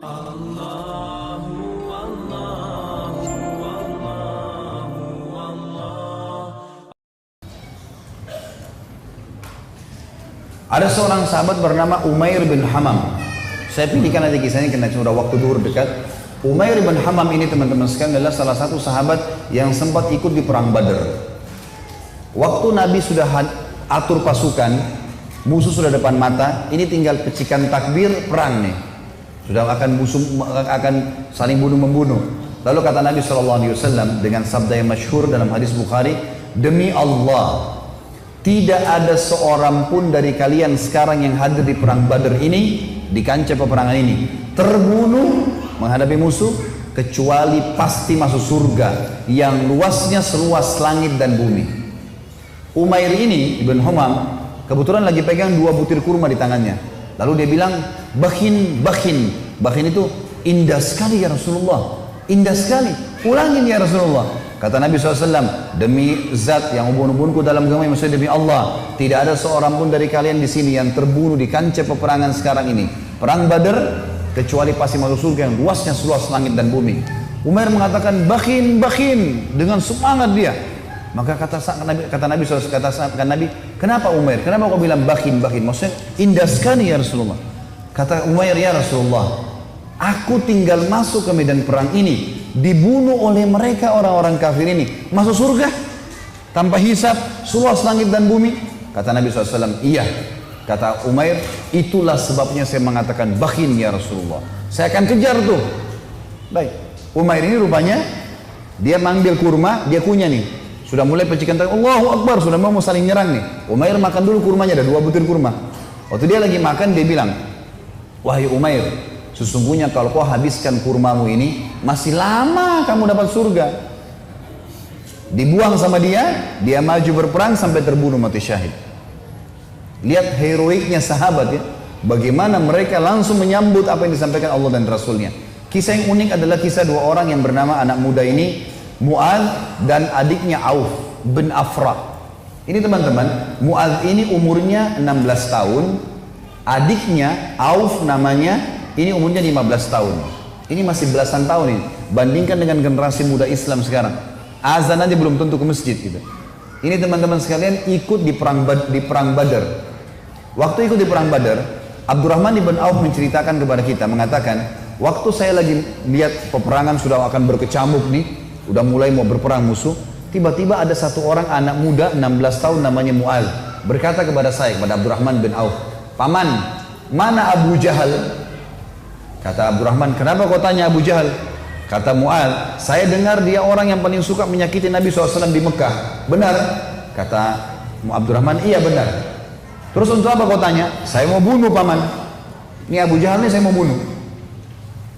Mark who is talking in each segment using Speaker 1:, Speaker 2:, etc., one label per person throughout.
Speaker 1: Ada seorang sahabat bernama Umair bin Hamam. Saya pilihkan aja kisahnya karena sudah waktu duhur dekat. Umair bin Hamam ini teman-teman sekalian adalah salah satu sahabat yang sempat ikut di perang Badar. Waktu Nabi sudah atur pasukan, musuh sudah depan mata, ini tinggal pecikan takbir perang nih. Sudah akan saling bunuh-membunuh. Lalu kata Nabi SAW dengan sabda yang masyhur dalam hadis Bukhari, demi Allah, tidak ada seorang pun dari kalian sekarang yang hadir di perang Badar ini, di kancah peperangan ini, terbunuh menghadapi musuh, kecuali pasti masuk surga yang luasnya seluas langit dan bumi. Umair ini, Ibn Humam, kebetulan lagi pegang 2 butir kurma di tangannya. Lalu dia bilang, bakhin, bakhin. Bakhin itu indah sekali ya Rasulullah. Indah sekali, ulangin ya Rasulullah. Kata Nabi SAW, demi zat yang ubun-ubunku dalam agama, maksudnya demi Allah, tidak ada seorang pun dari kalian di sini yang terbunuh di kancah peperangan sekarang ini, perang Badar, kecuali pasti masuk surga yang luasnya seluas langit dan bumi. Umair mengatakan, bakhin, bakhin, dengan semangat dia. Maka kata Nabi SAW, kata Nabi, kenapa Umair? Kenapa kau bilang bakhin, bakhin? Maksudnya indah sekali ya Rasulullah. Kata Umair, ya Rasulullah, aku tinggal masuk ke medan perang ini, dibunuh oleh mereka orang-orang kafir ini, masuk surga tanpa hisab, seluas langit dan bumi. Kata Nabi SAW, iya. Kata Umair, itulah sebabnya saya mengatakan bakhin ya Rasulullah, saya akan kejar tuh. Baik, Umair ini rupanya dia manggil kurma, dia kunyah nih, sudah mulai pecikan tangan, Allahu Akbar, sudah mau saling nyerang nih. Umair makan dulu kurmanya, ada 2 butir kurma. Waktu dia lagi makan, dia bilang, wahai Umair, sesungguhnya kalau kau habiskan kurmamu ini, masih lama kamu dapat surga. Dibuang sama dia, dia maju berperang sampai terbunuh mati syahid. Lihat heroiknya sahabat ya, bagaimana mereka langsung menyambut apa yang disampaikan Allah dan Rasulnya. Kisah yang unik adalah kisah 2 orang yang bernama anak muda ini, Mu'adz dan adiknya Auf bin Afra. Ini teman-teman, Mu'adz ini umurnya 16 tahun, adiknya Auf namanya, ini umurnya 15 tahun. Ini masih belasan tahun ini. Bandingkan dengan generasi muda Islam sekarang. Azan aja belum tentu ke masjid gitu. Ini teman-teman sekalian ikut di perang Badar. Waktu ikut di perang Badar, Abdurrahman ibn Auf menceritakan kepada kita, mengatakan, waktu saya lagi lihat peperangan sudah akan berkecamuk nih, udah mulai mau berperang musuh, tiba-tiba ada satu orang anak muda 16 tahun namanya Mu'adz berkata kepada saya, kepada Abdurrahman bin Auf, paman, mana Abu Jahal? Kata Abdurrahman, kenapa kau tanya Abu Jahal? Kata Mu'adz, saya dengar dia orang yang paling suka menyakiti Nabi SAW di Mekah. Benar? Kata Abdurrahman, iya benar. Terus untuk apa kau tanya? Saya mau bunuh paman. Ini Abu Jahal ini saya mau bunuh.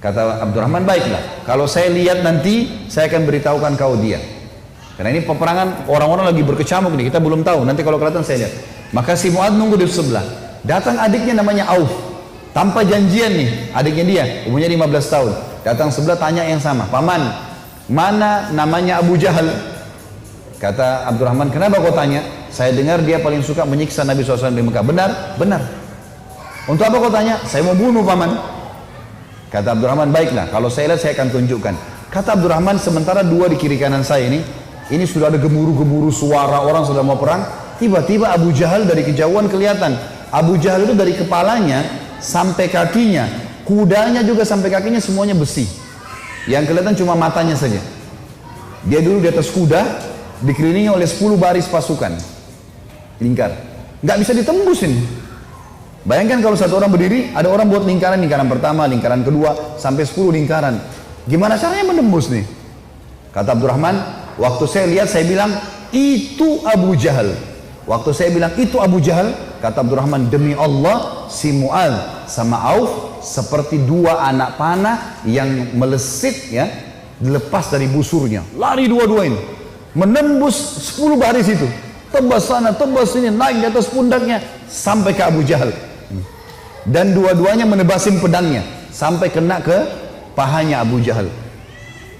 Speaker 1: Kata Abdurrahman, baiklah. Kalau saya lihat nanti, saya akan beritahukan kau dia. Karena ini peperangan orang-orang lagi berkecamuk nih, kita belum tahu. Nanti kalau kelihatan saya lihat. Maka si Mu'adz nunggu di sebelah. Datang adiknya namanya Auf. Tanpa janjian nih, adiknya dia, umurnya 15 tahun. Datang sebelah tanya yang sama, paman, mana namanya Abu Jahal? Kata Abdurrahman, kenapa kau tanya? Saya dengar dia paling suka menyiksa Nabi SAW di Mekah. Benar? Benar. Untuk apa kau tanya? Saya mau bunuh paman. Kata Abdurrahman, baiklah, kalau saya lihat saya akan tunjukkan. Kata Abdurrahman, sementara 2 di kiri kanan saya ini sudah ada gemuruh-gemuruh suara orang sudah mau perang. Tiba-tiba Abu Jahal dari kejauhan kelihatan. Abu Jahal itu dari kepalanya sampai kakinya, kudanya juga sampai kakinya semuanya besi. Yang kelihatan cuma matanya saja. Dia dulu di atas kuda, dikelilingi oleh 10 baris pasukan. Lingkar. Nggak bisa ditembusin. Bayangkan kalau satu orang berdiri, ada orang buat lingkaran pertama, lingkaran kedua, sampai 10 lingkaran. Gimana caranya menembus nih? Kata Abdurrahman, waktu saya lihat saya bilang, itu Abu Jahal. Waktu saya bilang itu Abu Jahal, kata Abdurrahman, demi Allah, si Mu'adz sama Auf seperti 2 anak panah yang melesit ya, dilepas dari busurnya. Lari dua-duanya, menembus 10 baris itu. Tebas sana, tebas sini, naik di atas pundaknya sampai ke Abu Jahal. Dan dua-duanya menebasin pedangnya sampai kena ke pahanya Abu Jahal.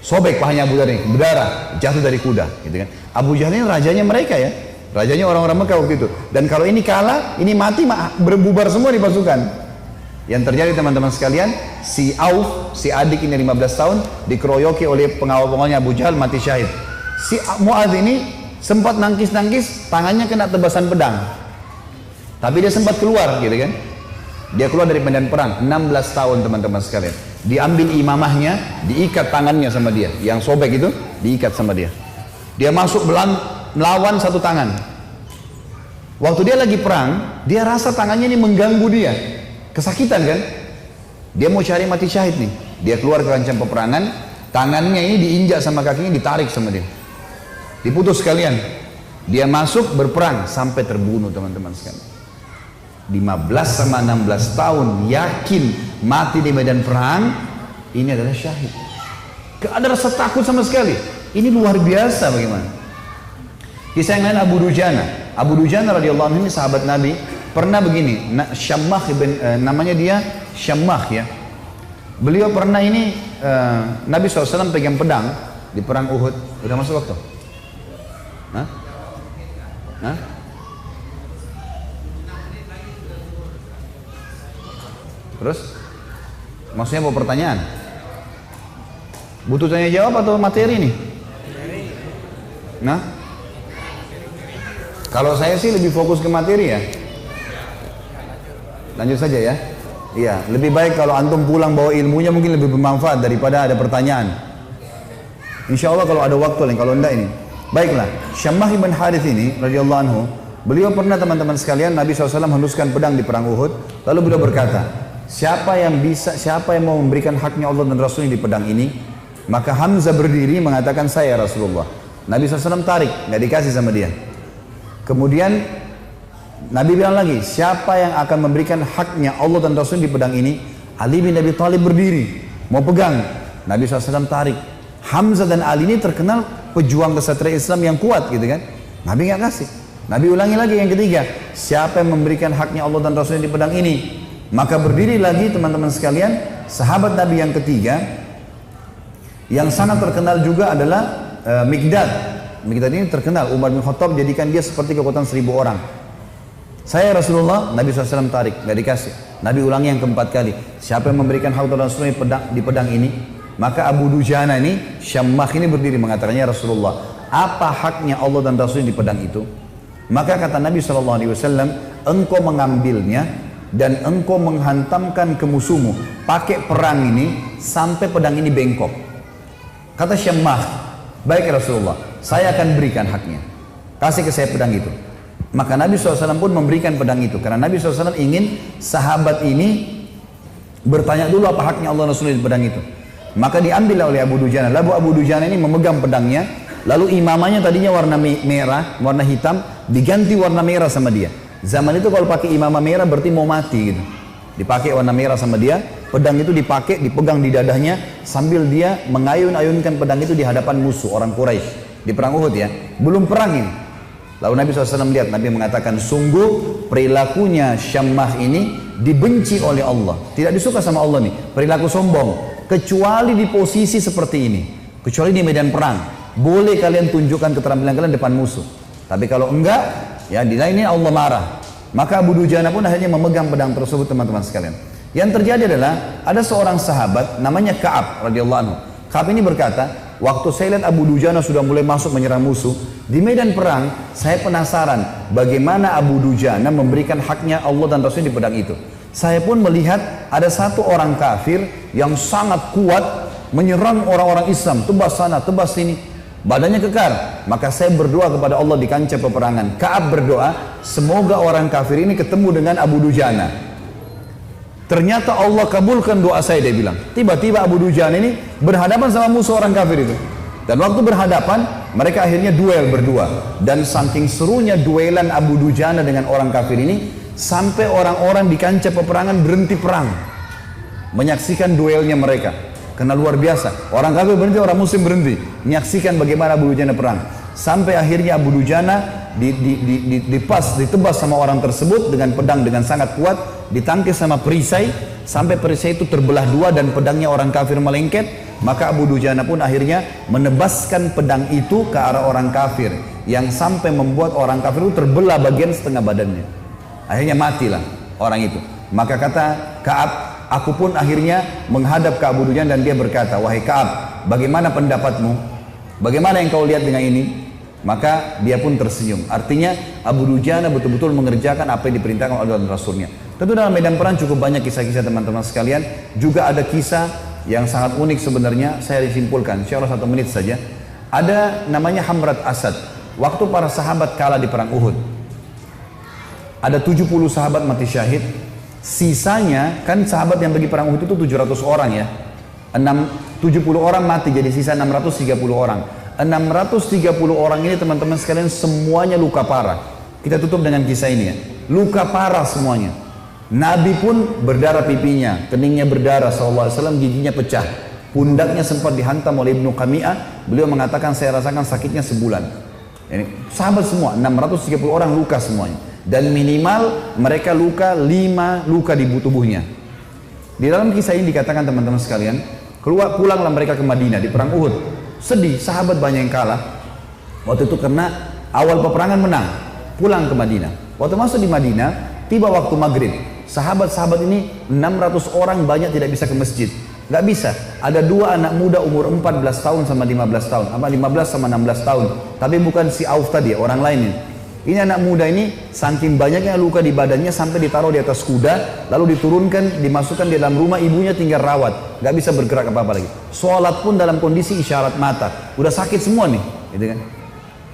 Speaker 1: Sobek pahanya Abu Jahal ini, berdarah, jatuh dari kuda, gitu kan. Abu Jahal ini rajanya mereka ya. Rajanya orang-orang Mekah waktu itu. Dan kalau ini kalah, ini mati, berbubar semua di pasukan. Yang terjadi teman-teman sekalian, si Auf, si adik ini 15 tahun, dikeroyoki oleh pengawal-pengawalnya Abu Jahal, mati syahid. Si Mu'adz ini sempat nangkis-nangkis, tangannya kena tebasan pedang. Tapi dia sempat keluar gitu kan. Dia keluar dari medan perang, 16 tahun teman-teman sekalian. Diambil imamahnya, diikat tangannya sama dia. Yang sobek itu, diikat sama dia. Dia masuk melawan satu tangan. Waktu dia lagi perang, dia rasa tangannya ini mengganggu dia. Kesakitan kan? Dia mau cari mati syahid nih. Dia keluar ke kancah peperangan, tangannya ini diinjak sama kakinya, ditarik sama dia. Diputus sekalian. Dia masuk berperang sampai terbunuh teman-teman sekalian. 15 sama 16 tahun yakin mati di medan perang, ini adalah syahid. Gak ada rasa takut sama sekali. Ini luar biasa bagaimana. Kisah yang lain Abu Dujana. Abu Dujana radhiyallahu anhu ini sahabat Nabi. Pernah begini, Syammah namanya dia Syammah ya. Beliau pernah ini Nabi SAW pegang pedang di perang Uhud. Udah masuk waktu? Hah? Hah? Terus? Maksudnya mau pertanyaan? Butuh tanya jawab atau materi nih? Nah? Kalau saya sih lebih fokus ke materi ya. Lanjut saja ya. Iya, lebih baik kalau antum pulang bawa ilmunya mungkin lebih bermanfaat daripada ada pertanyaan. Insya Allah kalau ada waktu lain, kalau enggak ini. Baiklah, Syammah bin Harith ini radhiyallahu anhu, beliau pernah teman-teman sekalian Nabi SAW henuskan pedang di perang Uhud, lalu beliau berkata, siapa yang mau memberikan haknya Allah dan Rasulnya di pedang ini? Maka Hamzah berdiri mengatakan, saya Rasulullah. Nabi SAW tarik, nggak dikasih sama dia. Kemudian Nabi bilang lagi, siapa yang akan memberikan haknya Allah dan Rasul di pedang ini? Ali bin Abi Thalib berdiri, mau pegang. Nabi SAW tarik. Hamzah dan Ali ini terkenal pejuang kesatria Islam yang kuat gitu kan. Nabi nggak kasih. Nabi ulangi lagi yang ketiga, siapa yang memberikan haknya Allah dan Rasul di pedang ini? Maka berdiri lagi teman-teman sekalian, sahabat Nabi yang ketiga, yang sangat terkenal juga adalah Mikdad. Mikdad ini terkenal, Umar bin Khattab jadikan dia seperti kekuatan 1000 orang. Saya Rasulullah, Nabi SAW tarik, gak dikasih. Nabi ulangi yang keempat kali, siapa yang memberikan hak Rasulullah di pedang ini? Maka Abu Dujana ini, Syammah ini berdiri mengatakannya, Rasulullah, apa haknya Allah dan Rasulnya di pedang itu? Maka kata Nabi SAW, engkau mengambilnya dan engkau menghantamkan ke musuhmu, pakai perang ini sampai pedang ini bengkok. Kata Syammah, baik Rasulullah, saya akan berikan haknya, kasih ke saya pedang itu. Maka Nabi SAW pun memberikan pedang itu. Karena Nabi SAW ingin sahabat ini bertanya dulu apa haknya Allah Rasulullah di pedang itu. Maka diambil oleh Abu Dujana. Lalu Abu Dujana ini memegang pedangnya. Lalu imamanya tadinya warna merah, warna hitam, diganti warna merah sama dia. Zaman itu kalau pakai imamah merah berarti mau mati gitu. Dipakai warna merah sama dia. Pedang itu dipakai, dipegang di dadanya sambil dia mengayun-ayunkan pedang itu di hadapan musuh orang Quraisy di perang Uhud ya. Belum perang ini. Lalu Nabi SAW lihat, Nabi mengatakan, sungguh perilakunya Syammah ini dibenci oleh Allah. Tidak disuka sama Allah nih, perilaku sombong. Kecuali di posisi seperti ini. Kecuali di medan perang. Boleh kalian tunjukkan keterampilan kalian depan musuh. Tapi kalau enggak, ya di lainnya Allah marah. Maka Abu Dujana pun akhirnya memegang pedang tersebut teman-teman sekalian. Yang terjadi adalah, ada seorang sahabat namanya Ka'ab radhiyallahu anhu. Ka'ab ini berkata, waktu saya lihat Abu Dujana sudah mulai masuk menyerang musuh, di medan perang, saya penasaran bagaimana Abu Dujana memberikan haknya Allah dan Rasulnya di pedang itu. Saya pun melihat ada satu orang kafir yang sangat kuat menyerang orang-orang Islam, tebas sana, tebas sini, badannya kekar. Maka saya berdoa kepada Allah di kancah peperangan. Ka'ab berdoa, semoga orang kafir ini ketemu dengan Abu Dujana. Ternyata Allah kabulkan doa saya, dia bilang. Tiba-tiba Abu Dujana ini berhadapan sama musuh orang kafir itu. Dan waktu berhadapan, mereka akhirnya duel berdua. Dan saking serunya duelan Abu Dujana dengan orang kafir ini, sampai orang-orang di kancah peperangan berhenti perang. Menyaksikan duelnya mereka. Karena luar biasa. Orang kafir berhenti, orang muslim berhenti. Menyaksikan bagaimana Abu Dujana perang. Sampai akhirnya Abu Dujana ditebas sama orang tersebut dengan pedang dengan sangat kuat, ditangkis sama perisai, sampai perisai itu terbelah dua dan pedangnya orang kafir melengket. Maka Abu Dujana pun akhirnya menebaskan pedang itu ke arah orang kafir, yang sampai membuat orang kafir itu terbelah bagian setengah badannya. Akhirnya matilah orang itu. Maka kata Ka'ab, aku pun akhirnya menghadap ke Abu Dujana dan dia berkata, wahai Ka'ab, bagaimana pendapatmu? Bagaimana yang kau lihat dengan ini? Maka dia pun tersenyum. Artinya Abu Dujana betul-betul mengerjakan apa yang diperintahkan oleh Allah dan Rasulnya. Tentu dalam medan perang cukup banyak kisah-kisah teman-teman sekalian. Juga ada kisah yang sangat unik sebenarnya, saya disimpulkan, insya Allah 1 menit saja. Ada namanya Hamrat Asad. Waktu para sahabat kalah di perang Uhud, ada 70 sahabat mati syahid. Sisanya, kan sahabat yang pergi perang Uhud itu 700 orang ya. 70 orang mati, jadi sisa 630 orang. 630 orang ini teman-teman sekalian semuanya luka parah. Kita tutup dengan kisah ini ya. Luka parah semuanya. Nabi pun berdarah pipinya, keningnya berdarah SAW, giginya pecah. Pundaknya sempat dihantam oleh Ibnu Qami'ah. Beliau mengatakan saya rasakan sakitnya sebulan. Ini sahabat semua, 630 orang luka semuanya. Dan minimal mereka luka 5 luka di tubuhnya. Di dalam kisah ini dikatakan teman-teman sekalian, pulanglah mereka ke Madinah di perang Uhud. Sedih, sahabat banyak yang kalah. Waktu itu karena awal peperangan menang, pulang ke Madinah. Waktu masuk di Madinah, tiba waktu maghrib. Sahabat-sahabat ini 600 orang banyak tidak bisa ke masjid. Gak bisa. Ada 2 anak muda umur 14 tahun sama 15 tahun. Apa 15 sama 16 tahun. Tapi bukan si Auf tadi, orang lain ini. Ini anak muda ini saking banyaknya luka di badannya sampai ditaruh di atas kuda, lalu diturunkan, dimasukkan di dalam rumah, ibunya tinggal rawat, nggak bisa bergerak apa-apa lagi. Sholat pun dalam kondisi isyarat mata, udah sakit semua nih, gitu kan?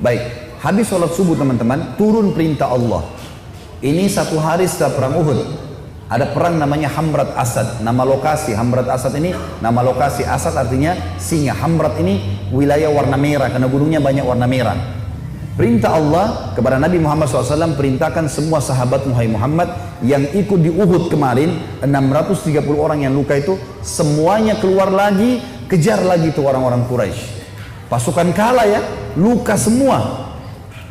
Speaker 1: Baik, habis sholat subuh teman-teman, turun perintah Allah. Ini 1 hari setelah perang Uhud, ada perang namanya Hamrat Asad. Nama lokasi Hamrat Asad ini, nama lokasi Asad artinya singa. Hamrat ini wilayah warna merah karena gunungnya banyak warna merah. Perintah Allah kepada Nabi Muhammad SAW, perintahkan semua sahabat Muhammad yang ikut di Uhud kemarin, 630 orang yang luka itu, semuanya keluar lagi, kejar lagi tuh orang-orang Quraisy. Pasukan kalah ya, luka semua.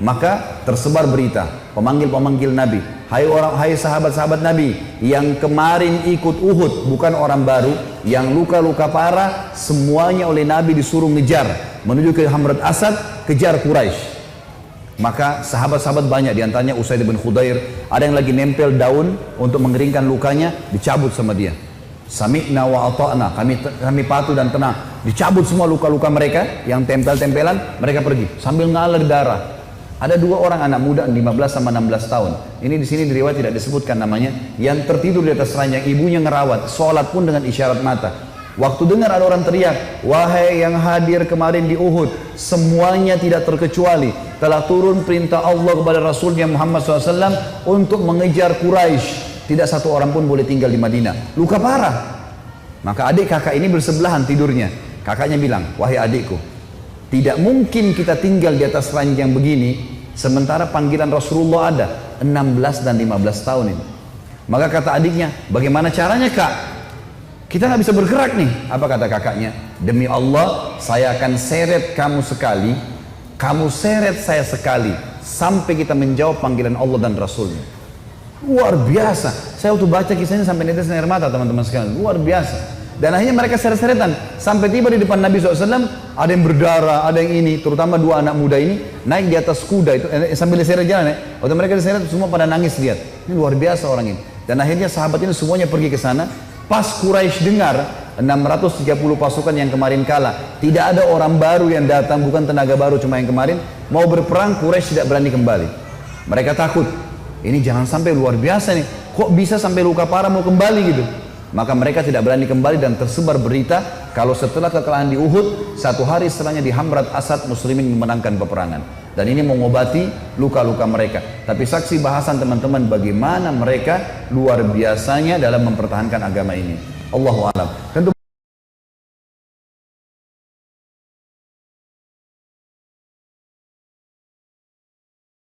Speaker 1: Maka tersebar berita, pemanggil-pemanggil Nabi, hai sahabat-sahabat Nabi yang kemarin ikut Uhud, bukan orang baru, yang luka-luka parah, semuanya oleh Nabi disuruh ngejar menuju ke Hamrat Asad, kejar Quraisy. Maka sahabat-sahabat banyak, diantaranya Usaid bin Khudair, ada yang lagi nempel daun untuk mengeringkan lukanya, dicabut sama dia. Sami'na wa ata'na, kami patuh dan tenang. Dicabut semua luka-luka mereka yang tempel-tempelan, mereka pergi sambil ngalir darah. Ada 2 orang anak muda 15 sama 16 tahun. Ini di sini di riwayat tidak disebutkan namanya, yang tertidur di atas ranjang, ibunya ngerawat, sholat pun dengan isyarat mata. Waktu dengar ada orang teriak, wahai yang hadir kemarin di Uhud, semuanya tidak terkecuali telah turun perintah Allah kepada Rasulnya Muhammad SAW untuk mengejar Quraisy. Tidak 1 orang pun boleh tinggal di Madinah. Luka parah. Maka adik kakak ini bersebelahan tidurnya. Kakaknya bilang, wahai adikku, tidak mungkin kita tinggal di atas ranjang begini sementara panggilan Rasulullah ada 16 dan 15 tahun ini. Maka kata adiknya, bagaimana caranya kak? Kita nggak bisa bergerak nih. Apa kata kakaknya? Demi Allah, saya akan seret kamu sekali, kamu seret saya sekali, sampai kita menjawab panggilan Allah dan Rasulnya. Luar biasa. Saya waktu baca kisahnya sampai netes air mata teman-teman sekalian. Luar biasa. Dan akhirnya mereka seret-seretan sampai tiba di depan Nabi SAW. Ada yang berdarah, ada yang ini. Terutama 2 anak muda ini naik di atas kuda itu sambil diseret jalan ya. Waktu mereka diseret semua pada nangis lihat. Ini luar biasa orang ini. Dan akhirnya sahabat ini semuanya pergi ke sana. Pas Quraisy dengar 630 pasukan yang kemarin kalah, tidak ada orang baru yang datang, bukan tenaga baru cuma yang kemarin, mau berperang, Quraisy tidak berani kembali. Mereka takut, ini jangan sampai luar biasa nih, kok bisa sampai luka parah mau kembali gitu. Maka mereka tidak berani kembali dan tersebar berita kalau setelah kekalahan di Uhud, 1 hari setelahnya di Hamrat Asad muslimin memenangkan peperangan. Dan ini mengobati luka-luka mereka. Tapi saksi bahasan teman-teman bagaimana mereka luar biasanya dalam mempertahankan agama ini. Allahu a'lam. Tentu